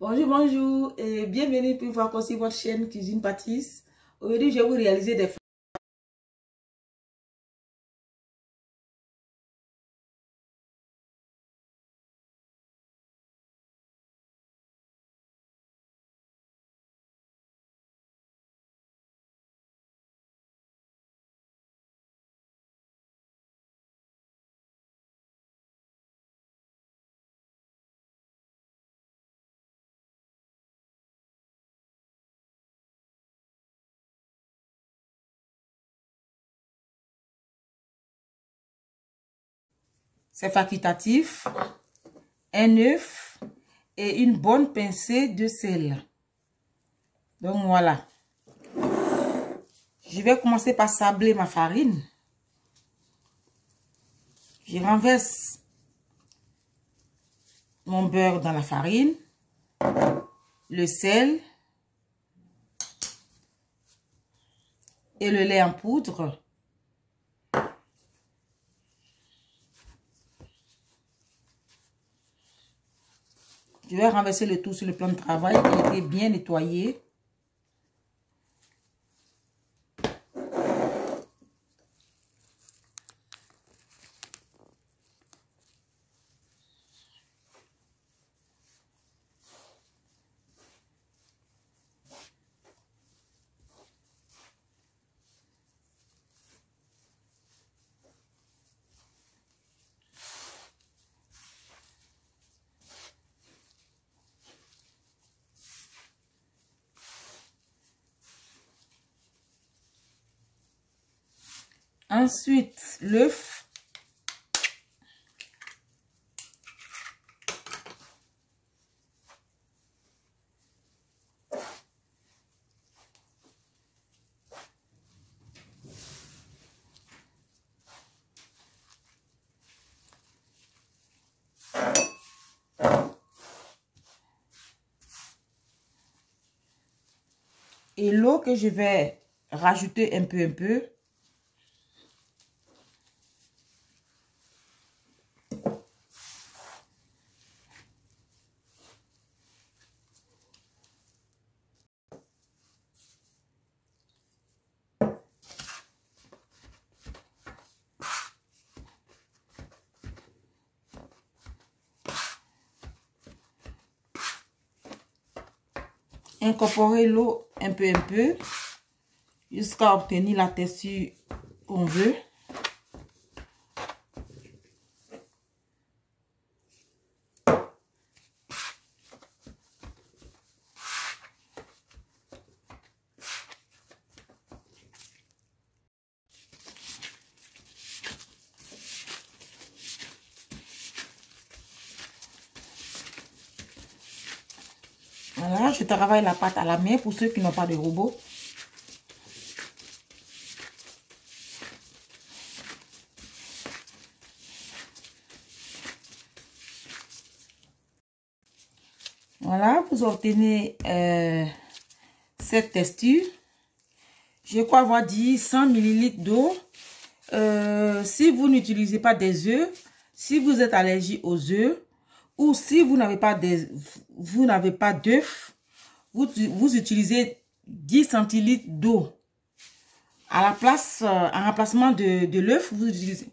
Bonjour, bonjour et bienvenue pour voir aussi votre chaîne Cuisine Pâtisse. Aujourd'hui, je vais vous réaliser des c'est facultatif, un œuf et une bonne pincée de sel. Donc voilà. Je vais commencer par sabler ma farine. Je renverse mon beurre dans la farine, le sel et le lait en poudre. Je vais renverser le tout sur le plan de travail qui a été bien nettoyé. Ensuite, l'œuf. Et l'eau que je vais rajouter un peu. Incorporer l'eau un peu jusqu'à obtenir la texture qu'on veut. Voilà, je travaille la pâte à la main pour ceux qui n'ont pas de robot. Voilà, vous obtenez cette texture. Je crois avoir dit 100 ml d'eau. Si vous n'utilisez pas des œufs, si vous êtes allergique aux œufs, ou si vous n'avez pas d'œufs, vous utilisez 10 centilitres d'eau. À la place, en remplacement de l'œuf, vous utilisez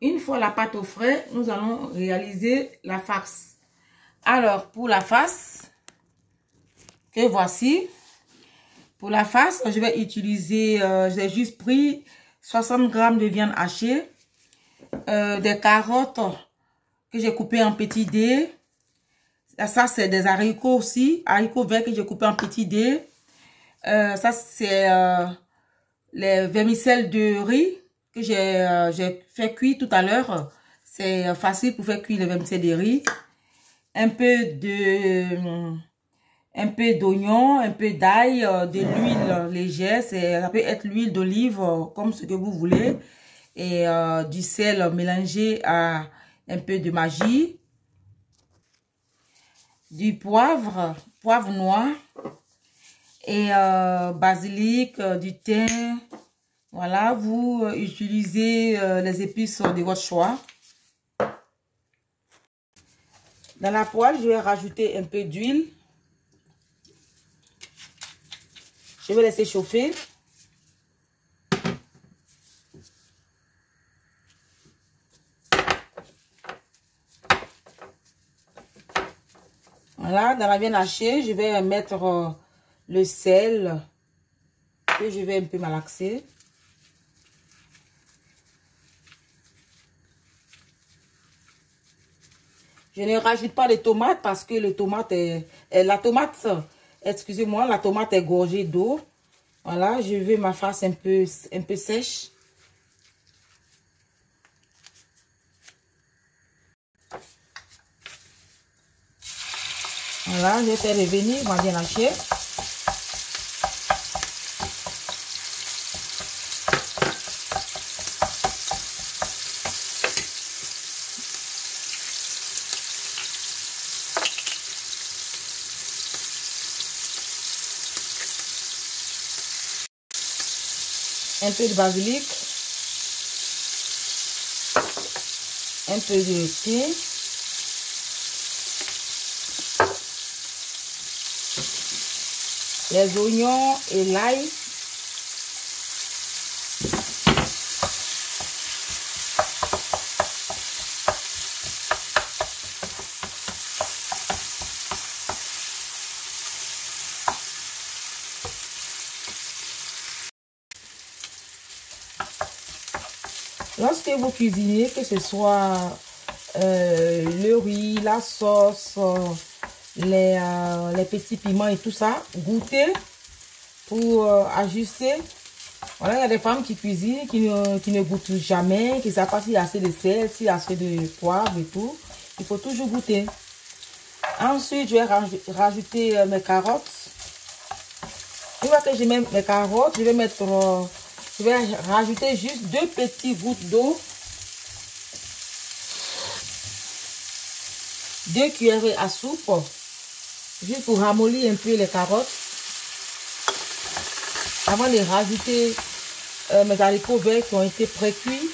Une fois la pâte au frais, nous allons réaliser la farce. Alors, pour la farce, que voici. Pour la farce, je vais utiliser, j'ai juste pris 60 g de viande hachée, des carottes que j'ai coupées en petits dés. Ça, c'est des haricots aussi, haricots verts que j'ai coupés en petits dés. Ça, c'est les vermicelles de riz que j'ai fait cuire tout à l'heure. C'est facile pour faire cuire les vermicelles de riz. Un peu d'oignon, un peu d'ail, de l'huile légère. Ça peut être l'huile d'olive, comme ce que vous voulez. Et du sel mélangé à un peu de magie. Du poivre noir. Et basilic, du thym. Voilà, vous utilisez les épices de votre choix. Dans la poêle, je vais rajouter un peu d'huile. Je vais laisser chauffer. Voilà, dans la viande hachée, je vais mettre le sel que je vais un peu malaxer. Je ne rajoute pas les tomates parce que les tomates excusez-moi, la tomate est gorgée d'eau. Voilà, je veux ma farce un peu sèche. Voilà, je vais faire revenir ma viande hachée. Un peu de basilic, un peu de thym, les oignons et l'ail. Lorsque vous cuisinez, que ce soit le riz, la sauce, les petits piments et tout ça, goûtez pour ajuster. Voilà, il y a des femmes qui cuisinent, qui ne goûtent jamais, qui ne savent pas s'il y a assez de sel, s'il y a assez de poivre et tout. Il faut toujours goûter. Ensuite, je vais rajouter mes carottes. Une fois que je mets mes carottes, je vais rajouter juste 2 petites gouttes d'eau. 2 cuillerées à soupe. Juste pour ramollir un peu les carottes. Avant de rajouter mes haricots verts qui ont été pré-cuits.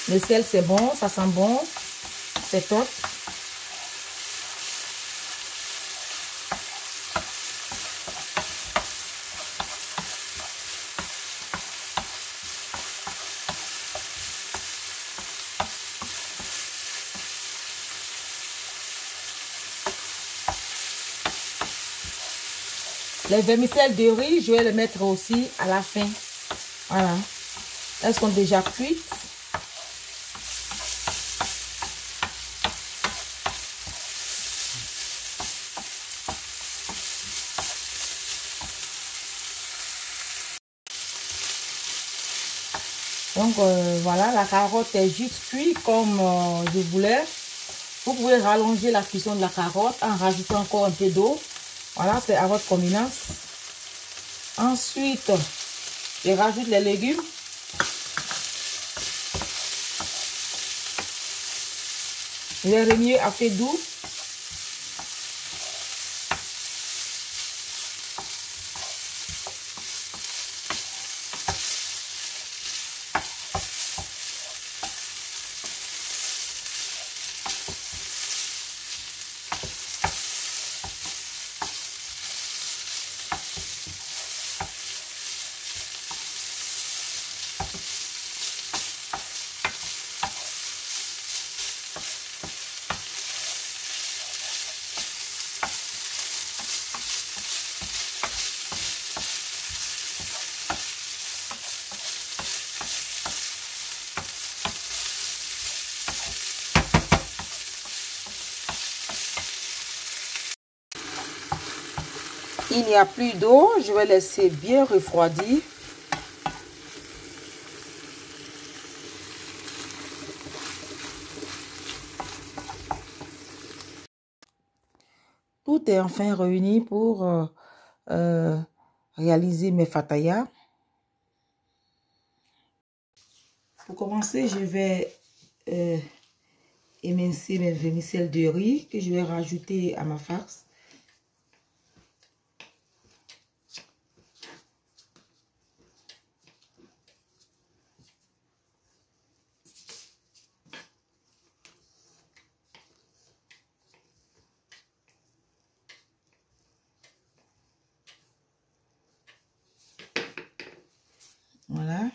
Le sel, c'est bon, ça sent bon, c'est top. Les vermicelles de riz, je vais les mettre aussi à la fin. Voilà. Elles sont déjà cuites. Donc voilà, la carotte est juste cuite comme je voulais. Vous pouvez rallonger la cuisson de la carotte en rajoutant encore un peu d'eau. Voilà, c'est à votre convenance. Ensuite, je rajoute les légumes. Je vais remuer à feu doux. il n'y a plus d'eau. Je vais laisser bien refroidir. Tout est enfin réuni pour réaliser mes fatayas. Pour commencer, je vais émincer mes vermicelles de riz que je vais rajouter à ma farce. Voilà.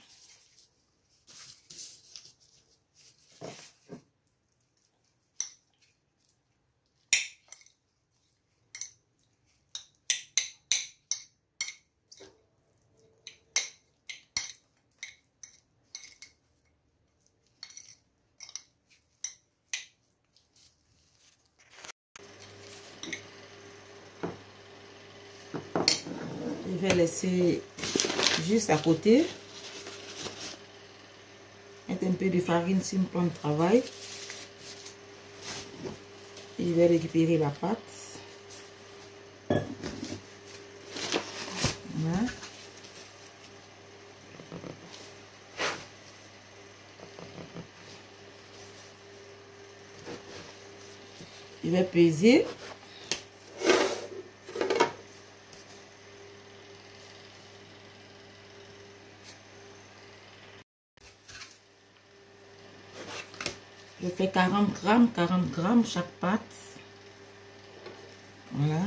Je vais laisser juste à côté. Mettre un peu de farine sur mon plan de travail. Et je vais récupérer la pâte. Voilà. Je vais peser. Je fais 40 grammes chaque pâte. Voilà.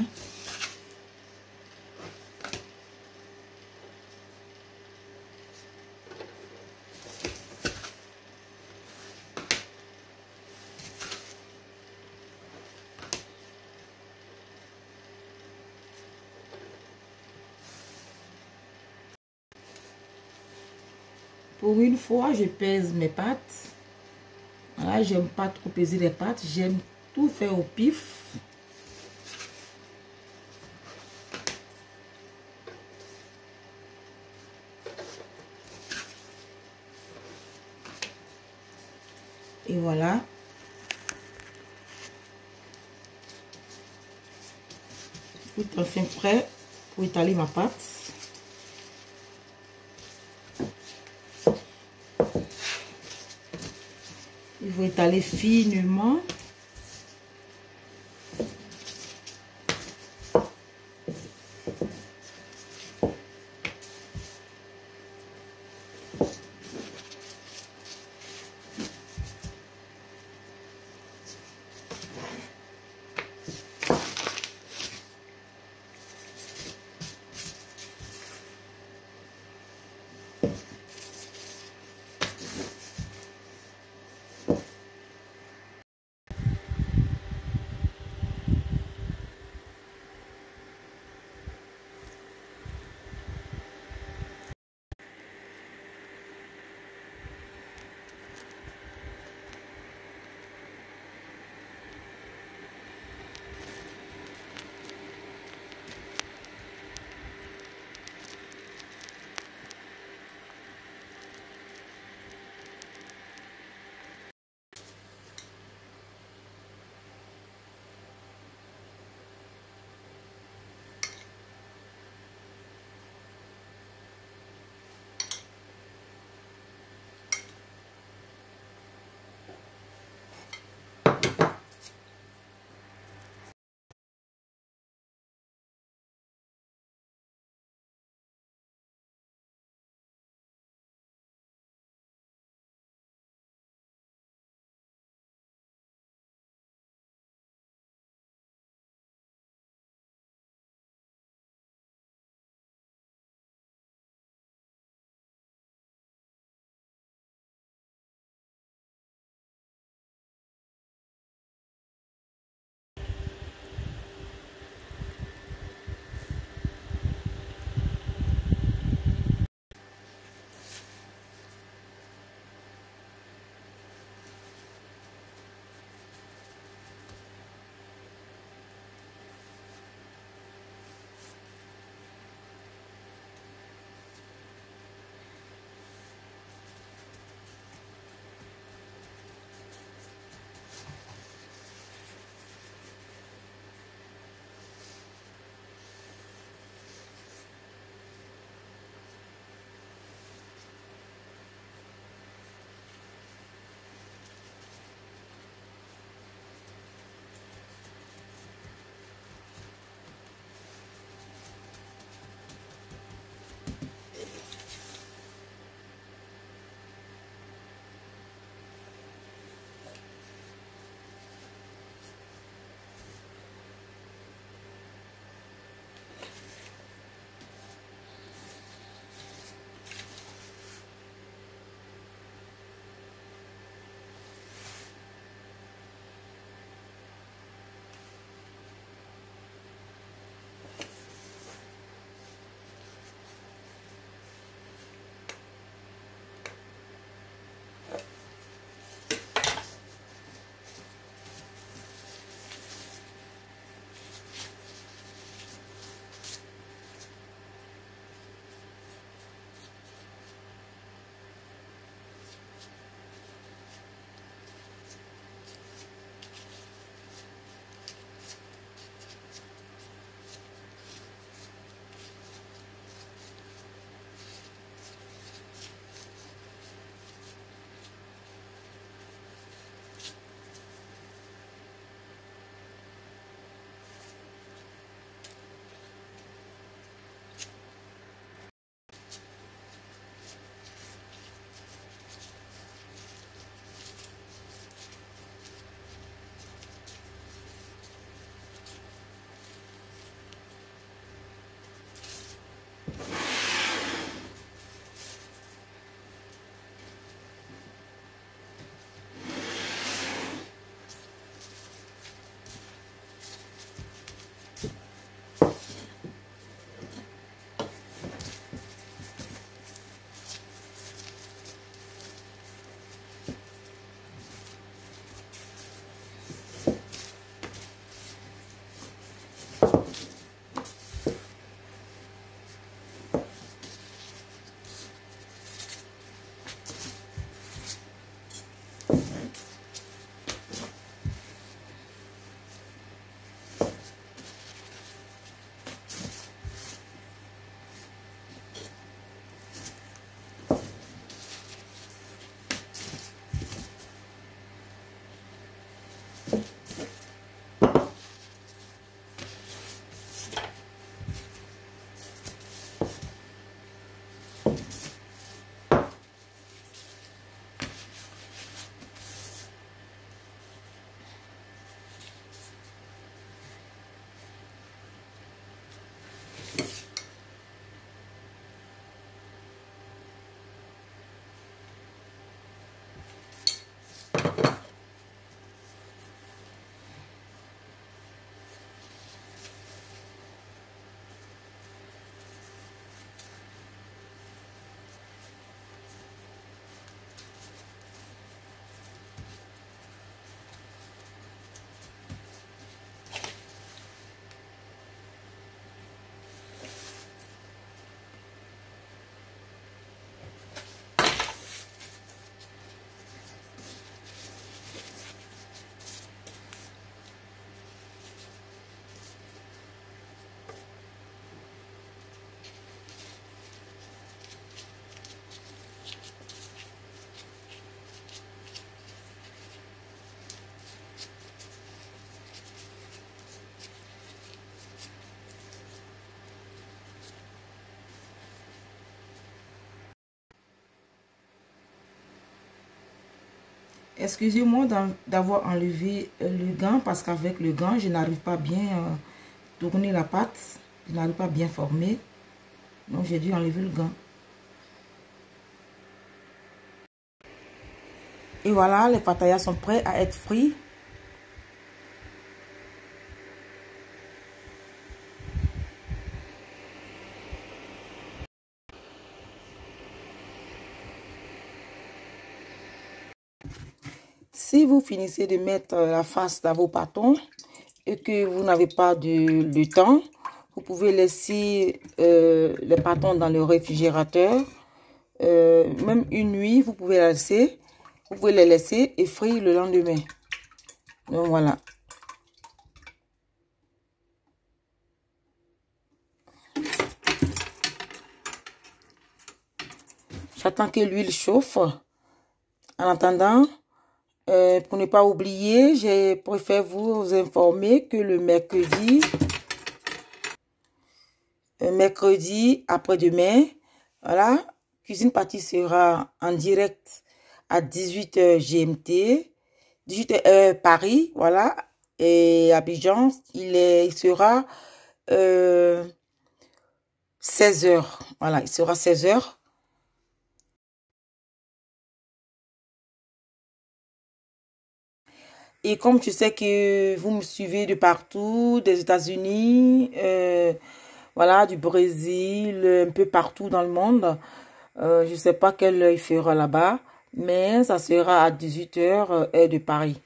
Pour une fois, je pèse mes pâtes. Voilà, j'aime pas trop peser les pâtes. J'aime tout faire au pif. Et voilà. Tout est enfin prêt pour étaler ma pâte. Il faut étaler finement. Excusez-moi d'avoir enlevé le gant parce qu'avec le gant, je n'arrive pas bien tourner la pâte. Je n'arrive pas bien former. Donc, j'ai dû enlever le gant. Et voilà, les patayas sont prêts à être frits. Si vous finissez de mettre la face dans vos pâtons et que vous n'avez pas de temps, vous pouvez laisser les pâtons dans le réfrigérateur. Même une nuit, vous pouvez la laisser. Vous pouvez les laisser et frire le lendemain. Donc voilà. J'attends que l'huile chauffe. En attendant, pour ne pas oublier, je préfère vous informer que le mercredi après-demain, voilà, Cuisine Party sera en direct à 18h GMT, 18h Paris, voilà, et Abidjan, il sera 16h, voilà, il sera 16h. Et comme tu sais que vous me suivez de partout, des États-Unis, voilà, du Brésil, un peu partout dans le monde, je ne sais pas quelle heure il fera là-bas, mais ça sera à 18h, heure de Paris.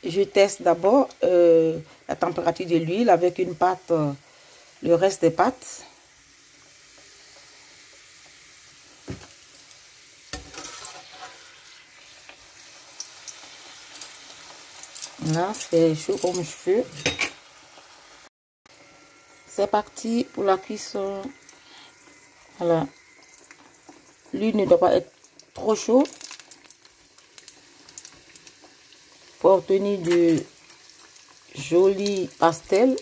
Je teste d'abord la température de l'huile avec une pâte, le reste des pâtes. Là, c'est chaud comme cheveux. C'est parti pour la cuisson. Voilà. L'huile ne doit pas être trop chaude pour obtenir de jolis pastels.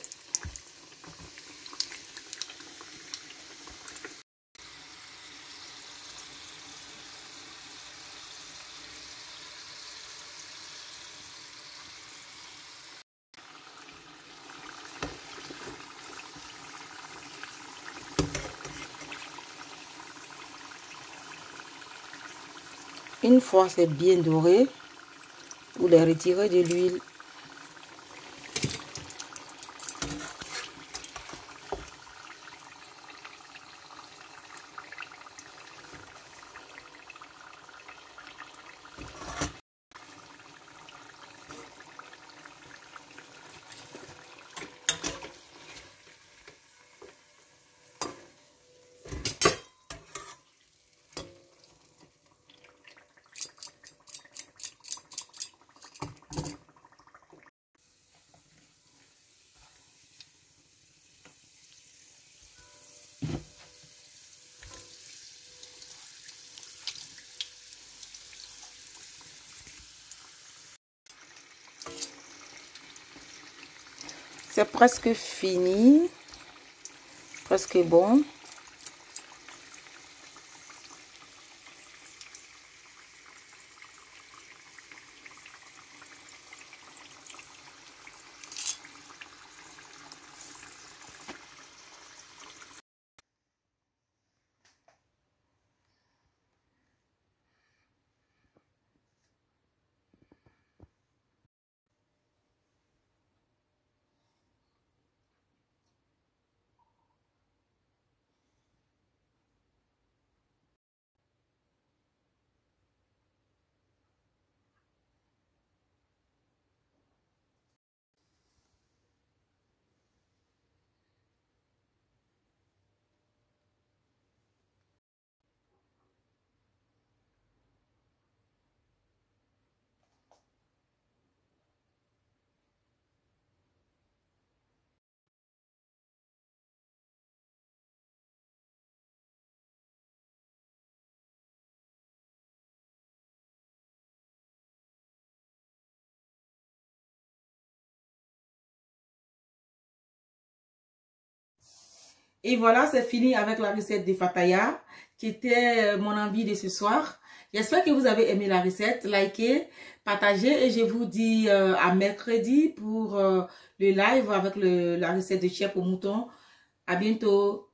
Une fois c'est bien doré, vous les retirez de l'huile. C'est presque fini, presque bon. Et voilà, c'est fini avec la recette de fataya, qui était mon envie de ce soir. J'espère que vous avez aimé la recette. Likez, partagez et je vous dis à mercredi pour le live avec la recette de chèvre au mouton. À bientôt.